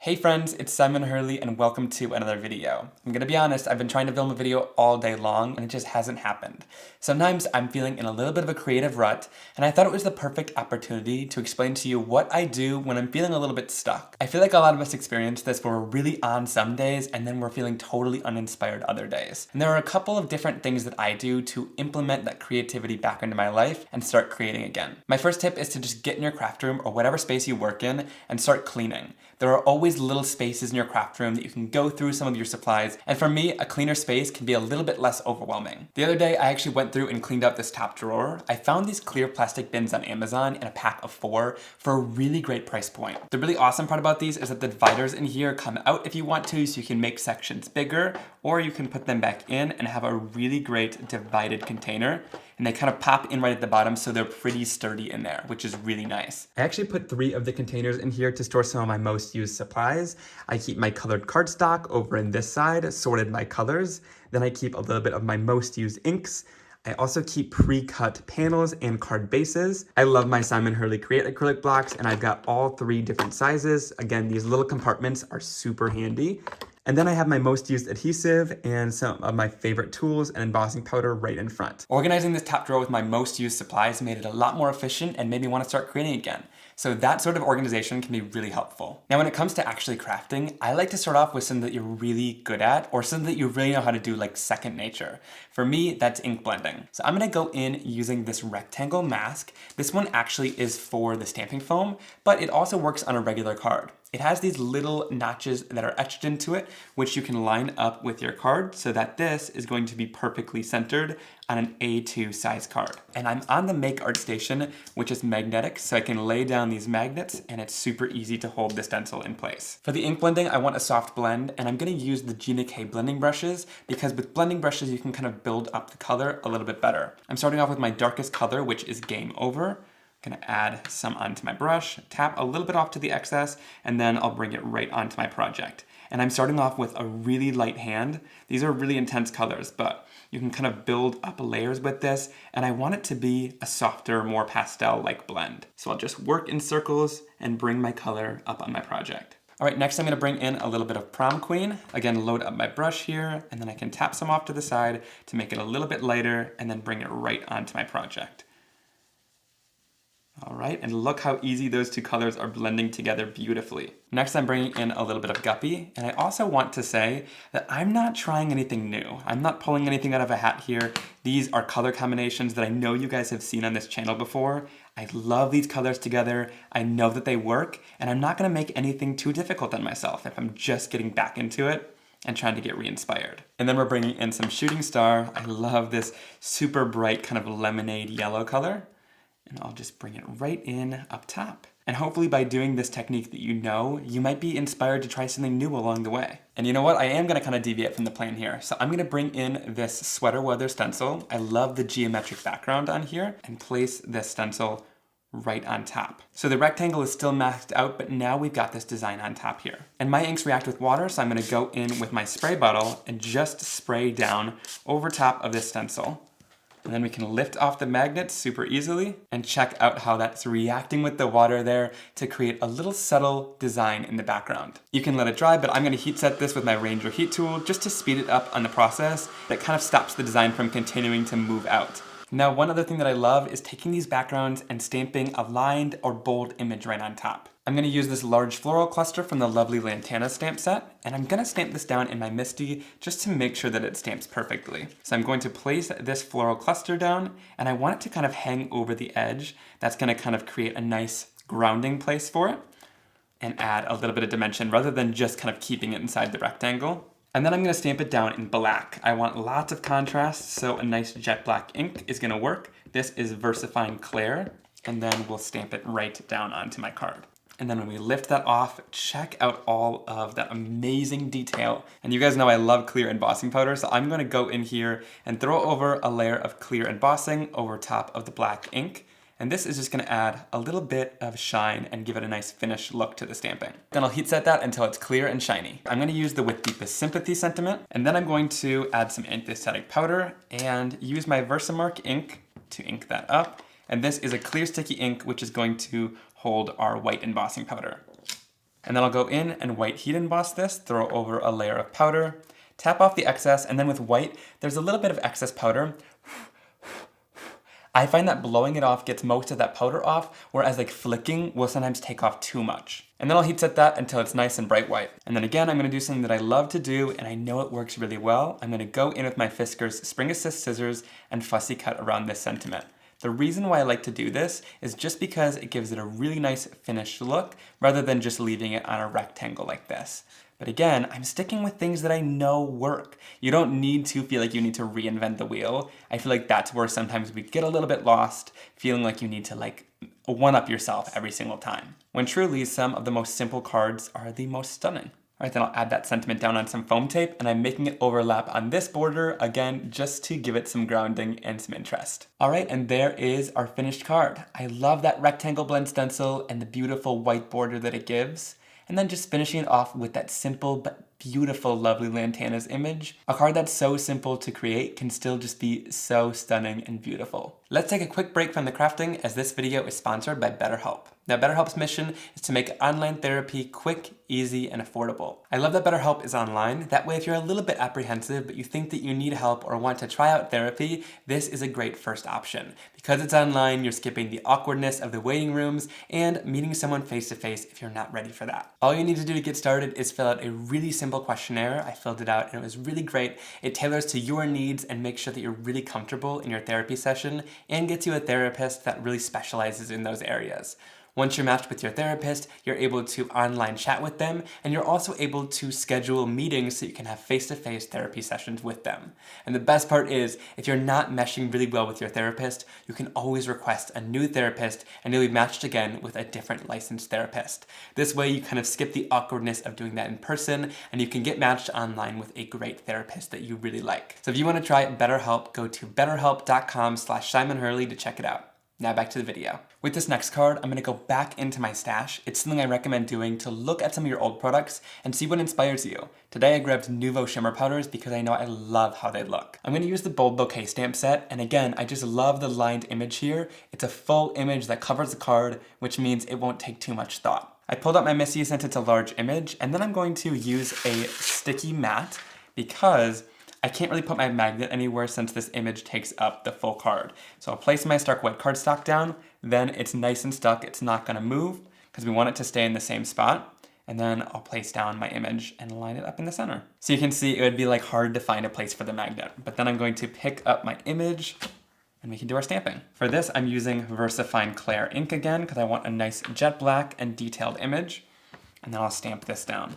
Hey friends, it's Simon Hurley and welcome to another video. I'm gonna be honest, I've been trying to film a video all day long and it just hasn't happened. Sometimes I'm feeling in a little bit of a creative rut and I thought it was the perfect opportunity to explain to you what I do when I'm feeling a little bit stuck. I feel like a lot of us experience this where we're really on some days and then we're feeling totally uninspired other days. And there are a couple of different things that I do to implement that creativity back into my life and start creating again. My first tip is to just get in your craft room or whatever space you work in and start cleaning. There are always little spaces in your craft room that you can go through some of your supplies, and for me, a cleaner space can be a little bit less overwhelming. The other day, I actually went through and cleaned out this top drawer. I found these clear plastic bins on Amazon in a pack of 4 for a really great price point. The really awesome part about these is that the dividers in here come out if you want to, so you can make sections bigger, or you can put them back in and have a really great divided container. And they kind of pop in right at the bottom, so they're pretty sturdy in there, which is really nice. I actually put 3 of the containers in here to store some of my most used supplies. I keep my colored cardstock over in this side, sorted by colors. Then I keep a little bit of my most used inks. I also keep pre-cut panels and card bases. I love my Simon Hurley Create acrylic blocks, and I've got all 3 different sizes. Again, these little compartments are super handy. And then I have my most used adhesive and some of my favorite tools and embossing powder right in front. Organizing this top drawer with my most used supplies made it a lot more efficient and made me want to start creating again. So that sort of organization can be really helpful. Now when it comes to actually crafting, I like to start off with something that you're really good at or something that you really know how to do, like second nature. For me, that's ink blending. So I'm gonna go in using this rectangle mask. This one actually is for the stamping foam, but it also works on a regular card. It has these little notches that are etched into it, which you can line up with your card so that this is going to be perfectly centered on an A2 size card. And I'm on the Make Art Station, which is magnetic, so I can lay down these magnets and it's super easy to hold the stencil in place. For the ink blending, I want a soft blend, and I'm gonna use the Gina blending brushes because with blending brushes, you can kind of build up the color a little bit better. I'm starting off with my darkest color, which is Game Over. Gonna add some onto my brush, tap a little bit off to the excess, and then I'll bring it right onto my project. And I'm starting off with a really light hand. These are really intense colors, but you can kind of build up layers with this, and I want it to be a softer, more pastel-like blend. So I'll just work in circles and bring my color up on my project. All right, next I'm gonna bring in a little bit of Prom Queen. Again, load up my brush here, and then I can tap some off to the side to make it a little bit lighter, and then bring it right onto my project. All right, and look how easy those 2 colors are blending together beautifully. Next, I'm bringing in a little bit of Guppy, and I also want to say that I'm not trying anything new. I'm not pulling anything out of a hat here. These are color combinations that I know you guys have seen on this channel before. I love these colors together. I know that they work, and I'm not gonna make anything too difficult on myself if I'm just getting back into it and trying to get re-inspired. And then we're bringing in some Shooting Star. I love this super bright kind of lemonade yellow color. And I'll just bring it right in up top. And hopefully by doing this technique that you know, you might be inspired to try something new along the way. And you know what? I am gonna kind of deviate from the plan here. So I'm gonna bring in this sweater weather stencil. I love the geometric background on here, and place this stencil right on top. So the rectangle is still masked out, but now we've got this design on top here. And my inks react with water, so I'm gonna go in with my spray bottle and just spray down over top of this stencil. And then we can lift off the magnet super easily and check out how that's reacting with the water there to create a little subtle design in the background. You can let it dry, but I'm gonna heat set this with my Ranger heat tool just to speed it up on the process. That kind of stops the design from continuing to move out. Now, one other thing that I love is taking these backgrounds and stamping a lined or bold image right on top. I'm gonna use this large floral cluster from the lovely Lantanas stamp set, and I'm gonna stamp this down in my MISTI just to make sure that it stamps perfectly. So I'm going to place this floral cluster down, and I want it to kind of hang over the edge. That's gonna kind of create a nice grounding place for it, and add a little bit of dimension rather than just kind of keeping it inside the rectangle. And then I'm gonna stamp it down in black. I want lots of contrast, so a nice jet black ink is gonna work. This is VersaFine Clair, and then we'll stamp it right down onto my card. And then when we lift that off, check out all of that amazing detail. And you guys know I love clear embossing powder, so I'm gonna go in here and throw over a layer of clear embossing over top of the black ink. And this is just gonna add a little bit of shine and give it a nice finished look to the stamping. Then I'll heat set that until it's clear and shiny. I'm gonna use the With Deepest Sympathy sentiment, and then I'm going to add some anti-static powder and use my Versamark ink to ink that up. And this is a clear sticky ink, which is going to hold our white embossing powder. And then I'll go in and white heat emboss this, throw over a layer of powder, tap off the excess, and then with white, there's a little bit of excess powder. I find that blowing it off gets most of that powder off, whereas like flicking will sometimes take off too much. And then I'll heat set that until it's nice and bright white. And then again, I'm gonna do something that I love to do, and I know it works really well. I'm gonna go in with my Fiskars Spring Assist scissors and fussy cut around this sentiment. The reason why I like to do this is just because it gives it a really nice finished look, rather than just leaving it on a rectangle like this. But again, I'm sticking with things that I know work. You don't need to feel like you need to reinvent the wheel. I feel like that's where sometimes we get a little bit lost, feeling like you need to like one-up yourself every single time. When truly, some of the most simple cards are the most stunning. All right, then I'll add that sentiment down on some foam tape, and I'm making it overlap on this border, again, just to give it some grounding and some interest. All right, and there is our finished card. I love that rectangle blend stencil and the beautiful white border that it gives. And then just finishing it off with that simple but beautiful, lovely Lantanas image. A card that's so simple to create can still just be so stunning and beautiful. Let's take a quick break from the crafting, as this video is sponsored by BetterHelp. Now, BetterHelp's mission is to make online therapy quick, easy, and affordable. I love that BetterHelp is online. That way, if you're a little bit apprehensive, but you think that you need help or want to try out therapy, this is a great first option. Because it's online, you're skipping the awkwardness of the waiting rooms and meeting someone face-to-face if you're not ready for that. All you need to do to get started is fill out a really simple questionnaire. I filled it out and it was really great. It tailors to your needs and makes sure that you're really comfortable in your therapy session and gets you a therapist that really specializes in those areas. Once you're matched with your therapist, you're able to online chat with them, and you're also able to schedule meetings so you can have face-to-face therapy sessions with them. And the best part is, if you're not meshing really well with your therapist, you can always request a new therapist and you'll be matched again with a different licensed therapist. This way you kind of skip the awkwardness of doing that in person, and you can get matched online with a great therapist that you really like. So if you want to try BetterHelp, go to betterhelp.com/SimonHurley to check it out. Now back to the video. With this next card, I'm going to go back into my stash. It's something I recommend doing to look at some of your old products and see what inspires you. Today I grabbed Nuvo Shimmer powders because I know I love how they look. I'm going to use the Bold Bouquet stamp set, and again, I just love the lined image here. It's a full image that covers the card, which means it won't take too much thought. I pulled out my Missy since it's a large image, and then I'm going to use a sticky mat because I can't really put my magnet anywhere since this image takes up the full card. So I'll place my stark white cardstock down, then it's nice and stuck, it's not gonna move because we want it to stay in the same spot. And then I'll place down my image and line it up in the center. So you can see it would be like hard to find a place for the magnet, but then I'm going to pick up my image and we can do our stamping. For this, I'm using VersaFine Clair ink again because I want a nice jet black and detailed image. And then I'll stamp this down.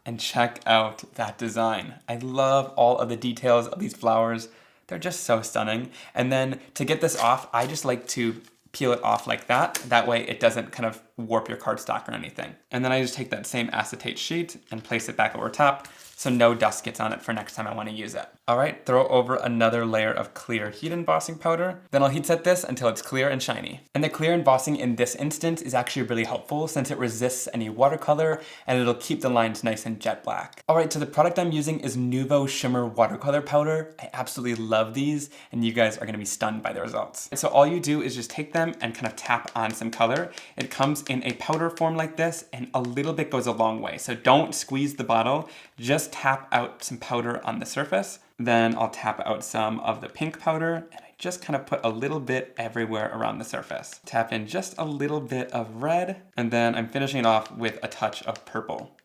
And check out that design. I love all of the details of these flowers. They're just so stunning. And then to get this off, I just like to peel it off like that. That way it doesn't kind of warp your cardstock or anything. And then I just take that same acetate sheet and place it back over top so no dust gets on it for next time I want to use it. All right, throw over another layer of clear heat embossing powder. Then I'll heat set this until it's clear and shiny. And the clear embossing in this instance is actually really helpful since it resists any watercolor and it'll keep the lines nice and jet black. All right, so the product I'm using is Nuvo Shimmer watercolor powder. I absolutely love these and you guys are gonna be stunned by the results. So all you do is just take them and kind of tap on some color. It comes in a powder form like this and a little bit goes a long way. So don't squeeze the bottle, just tap out some powder on the surface. Then I'll tap out some of the pink powder and I just kind of put a little bit everywhere around the surface. Tap in just a little bit of red and then I'm finishing it off with a touch of purple.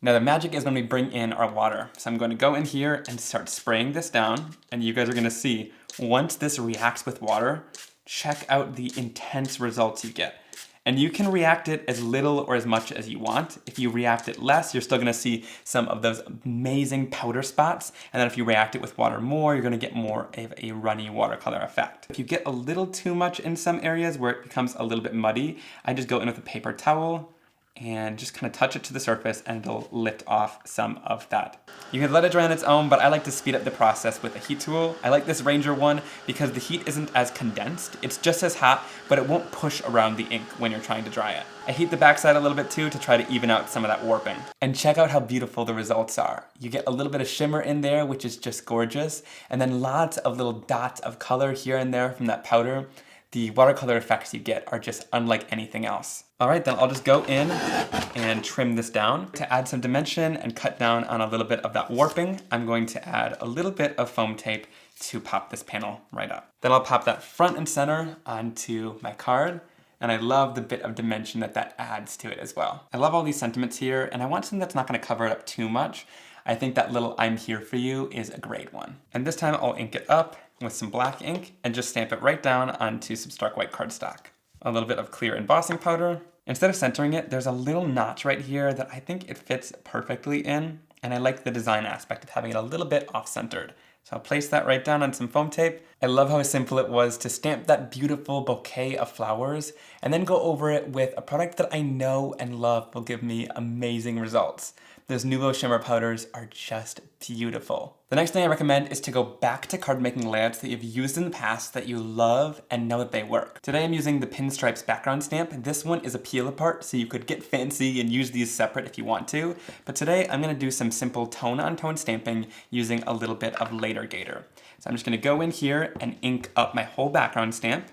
Now the magic is when we bring in our water. So I'm going to go in here and start spraying this down and you guys are going to see once this reacts with water, check out the intense results you get. And you can react it as little or as much as you want. If you react it less, you're still gonna see some of those amazing powder spots. And then if you react it with water more, you're gonna get more of a runny watercolor effect. If you get a little too much in some areas where it becomes a little bit muddy, I just go in with a paper towel and just kind of touch it to the surface and it'll lift off some of that. You can let it dry on its own, but I like to speed up the process with a heat tool. I like this Ranger one because the heat isn't as condensed. It's just as hot, but it won't push around the ink when you're trying to dry it. I heat the backside a little bit too to try to even out some of that warping. And check out how beautiful the results are. You get a little bit of shimmer in there, which is just gorgeous, and then lots of little dots of color here and there from that powder. the watercolor effects you get are just unlike anything else. All right, then I'll just go in and trim this down. To add some dimension and cut down on a little bit of that warping, I'm going to add a little bit of foam tape to pop this panel right up. Then I'll pop that front and center onto my card, and I love the bit of dimension that adds to it as well. I love all these sentiments here, and I want something that's not gonna cover it up too much. I think that little "I'm here for you" is a great one. And this time I'll ink it up with some black ink and just stamp it right down onto some stark white cardstock. A little bit of clear embossing powder. Instead of centering it, there's a little notch right here that I think it fits perfectly in, and I like the design aspect of having it a little bit off-centered. So I'll place that right down on some foam tape. I love how simple it was to stamp that beautiful bouquet of flowers and then go over it with a product that I know and love will give me amazing results. Those Nuvo shimmer powders are just beautiful. The next thing I recommend is to go back to card making layouts that you've used in the past that you love and know that they work. Today I'm using the Pinstripes background stamp. This one is a peel apart, so you could get fancy and use these separate if you want to. But today I'm gonna do some simple tone on tone stamping using a little bit of Later Gator. So I'm just gonna go in here and ink up my whole background stamp.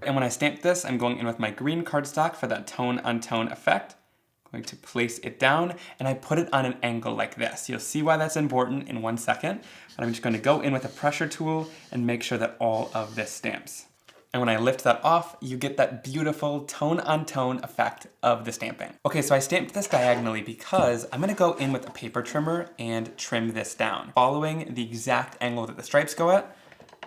And when I stamp this, I'm going in with my green cardstock for that tone on tone effect. Going to place it down, and I put it on an angle like this. You'll see why that's important in 1 second, but I'm just going to go in with a pressure tool and make sure that all of this stamps. And when I lift that off, you get that beautiful tone on tone effect of the stamping. Okay, so I stamped this diagonally because I'm gonna go in with a paper trimmer and trim this down, following the exact angle that the stripes go at,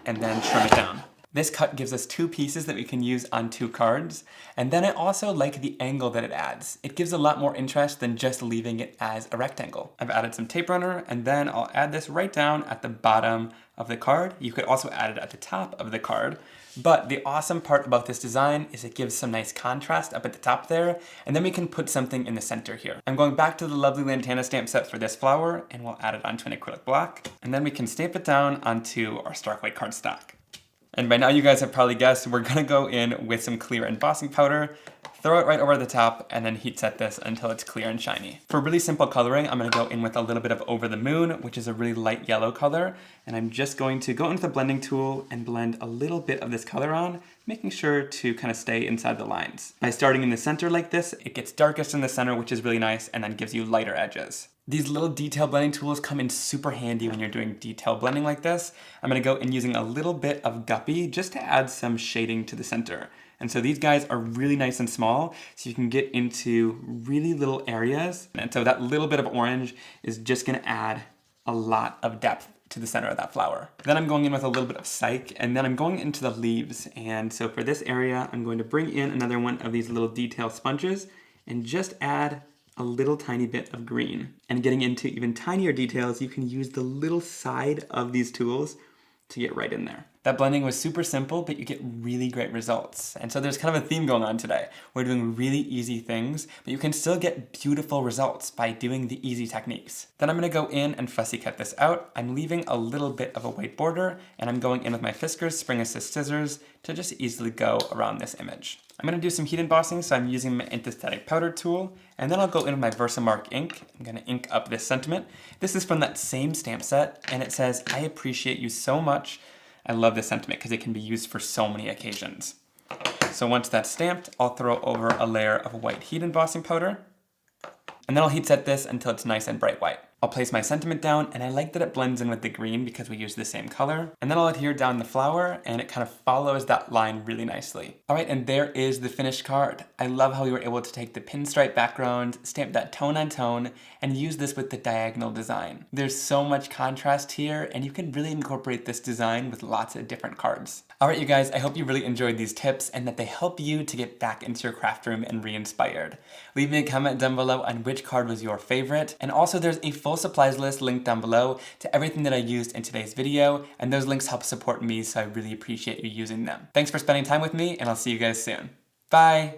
and then trim it down. This cut gives us 2 pieces that we can use on 2 cards, and then I also like the angle that it adds. It gives a lot more interest than just leaving it as a rectangle. I've added some tape runner, and then I'll add this right down at the bottom of the card. You could also add it at the top of the card, but the awesome part about this design is it gives some nice contrast up at the top there, and then we can put something in the center here. I'm going back to the lovely Lantanas stamp set for this flower, and we'll add it onto an acrylic block, and then we can stamp it down onto our stark white cardstock. And by now you guys have probably guessed, we're gonna go in with some clear embossing powder, throw it right over the top, and then heat set this until it's clear and shiny. For really simple coloring, I'm gonna go in with a little bit of Over the Moon, which is a really light yellow color, and I'm just going to go into the blending tool and blend a little bit of this color on, making sure to kind of stay inside the lines. By starting in the center like this, it gets darkest in the center, which is really nice, and then gives you lighter edges. These little detail blending tools come in super handy when you're doing detail blending like this. I'm gonna go in using a little bit of Guppy just to add some shading to the center. And so these guys are really nice and small, so you can get into really little areas. And so that little bit of orange is just gonna add a lot of depth to the center of that flower. Then I'm going in with a little bit of Psych, and then I'm going into the leaves. And so for this area, I'm going to bring in another one of these little detail sponges and just add a little tiny bit of green. And getting into even tinier details, you can use the little side of these tools to get right in there. That blending was super simple, but you get really great results. And so there's kind of a theme going on today. We're doing really easy things, but you can still get beautiful results by doing the easy techniques. Then I'm gonna go in and fussy cut this out. I'm leaving a little bit of a white border, and I'm going in with my Fiskars Spring Assist scissors to just easily go around this image. I'm gonna do some heat embossing, so I'm using my antistatic powder tool, and then I'll go in with my Versamark ink. I'm gonna ink up this sentiment. This is from that same stamp set, and it says, "I appreciate you so much." I love this sentiment because it can be used for so many occasions. So once that's stamped, I'll throw over a layer of white heat embossing powder, and then I'll heat set this until it's nice and bright white. I'll place my sentiment down, and I like that it blends in with the green because we use the same color. And then I'll adhere down the flower, and it kind of follows that line really nicely. All right, and there is the finished card. I love how we were able to take the pinstripe background, stamp that tone on tone, and use this with the diagonal design. There's so much contrast here, and you can really incorporate this design with lots of different cards. All right, you guys, I hope you really enjoyed these tips and that they help you to get back into your craft room and re-inspired. Leave me a comment down below on which card was your favorite, and also there's a full supplies list linked down below to everything that I used in today's video, and those links help support me, so I really appreciate you using them. Thanks for spending time with me, and I'll see you guys soon. Bye!